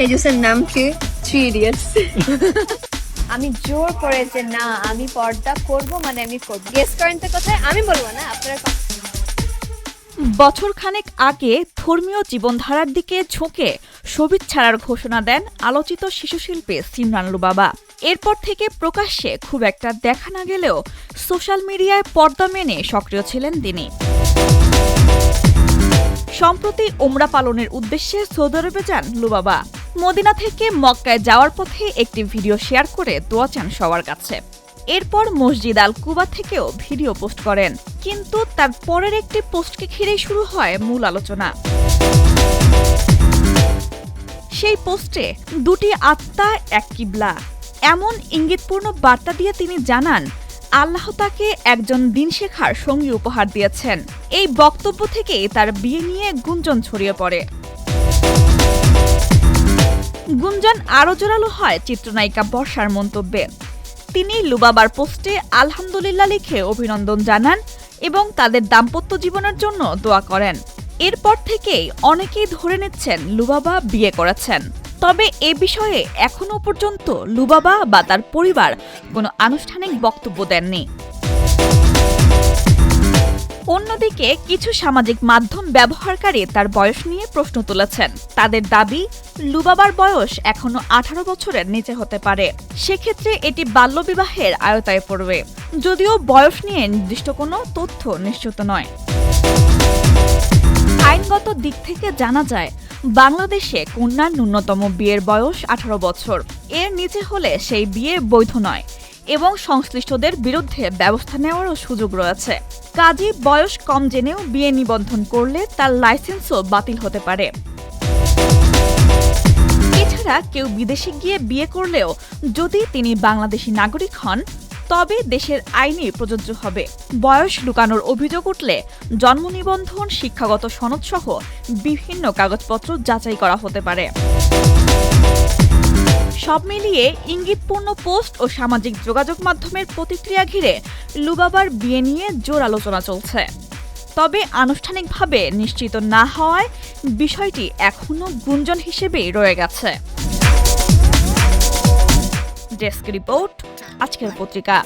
এই জুসের নাম কি? 3 Idiots। আমি জোর করে যে না আমি পর্দা করব মানে আমি করব। গেস করেন তো কোথায়? আমি বলবো না, আপনারা বছরখানেক আগে ধর্মীয় জীবনধারার দিকে ঝুঁকে সবিজ ছাড়ার ঘোষণা দেন আলোচিত শিশুশিল্পী সিমরান লুবাবা। এরপর থেকে প্রকাশ্যে খুব একটা দেখা না গেলেও সোশ্যাল মিডিয়ায় পর্দা মেনে সক্রিয় ছিলেন তিনি। সম্প্রতি ওমরা পালনের উদ্দেশ্যে সৌদি আরবে যান লুবাবা। মদিনা থেকে মক্কায় যাওয়ার পথে একটি ভিডিও শেয়ার করে দোয়া চান সবার কাছে। এরপর মসজিদ আল কুবা থেকেও ভিডিও পোস্ট করেন, কিন্তু তার পরের একটি পোস্টকে ঘিরেই শুরু হয় মূল আলোচনা। সেই পোস্টে দুটি আত্মা এক কিবলা এমন ইঙ্গিতপূর্ণ বার্তা দিয়ে তিনি জানান আল্লাহ তাকে একজন দিন শেখার সঙ্গী উপহার দিয়েছেন। এই বক্তব্য থেকেই তার বিয়ে নিয়ে গুঞ্জন ছড়িয়ে পড়ে। গুঞ্জন আরও জোরালো হয় চিত্রনায়িকা বর্ষার মন্তব্যে। তিনি লুবাবার পোস্টে আলহামদুলিল্লাহ লিখে অভিনন্দন জানান এবং তাদের দাম্পত্য জীবনের জন্য দোয়া করেন। এরপর থেকেই অনেকেই ধরে নিচ্ছেন লুবাবা বিয়ে করেছেন। তবে এ বিষয়ে এখনও পর্যন্ত লুবাবা বা তার পরিবার কোনো আনুষ্ঠানিক বক্তব্য দেননি। অন্যদিকে কিছু সামাজিক মাধ্যম ব্যবহারকারী তার বয়স নিয়ে প্রশ্ন তুলেছেন। তাদের দাবি, লুবাবার বয়স এখনো 18 বছরের নিচে হতে পারে, সেক্ষেত্রে এটি বাল্যবিবাহের আওতায় পড়বে, যদিও বয়স নিয়ে নির্দিষ্ট কোনো তথ্য নিশ্চিত নয়। আইনগত দিক থেকে জানা যায়, বাংলাদেশে কন্যার ন্যূনতম বিয়ের বয়স 18 বছর। এর নিচে হলে সেই বিয়ে বৈধ নয় এবং সংশ্লিষ্টদের বিরুদ্ধে ব্যবস্থা নেওয়ারও সুযোগ রয়েছে। কাজেই বয়স কম জেনেও বিয়ে নিবন্ধন করলে তার লাইসেন্সও বাতিল হতে পারে। এছাড়া কেউ বিদেশে গিয়ে বিয়ে করলেও যদি তিনি বাংলাদেশী নাগরিক হন, তবে দেশের আইনই প্রযোজ্য হবে। বয়স লুকানোর অভিযোগ উঠলে জন্ম নিবন্ধন, শিক্ষাগত সনদসহ বিভিন্ন কাগজপত্র যাচাই করা হতে পারে। সব মিলিয়ে ইঙ্গিতপূর্ণ পোস্ট ও সামাজিক যোগাযোগ মাধ্যমের প্রতিক্রিয়া ঘিরে লুবাবার বিয়ে নিয়ে জোর আলোচনা চলছে। তবে আনুষ্ঠানিকভাবে নিশ্চিত না হওয়ায় বিষয়টি এখনো গুঞ্জন হিসেবেই রয়ে গেছে। ডেস্ক রিপোর্ট, আজকের পত্রিকা।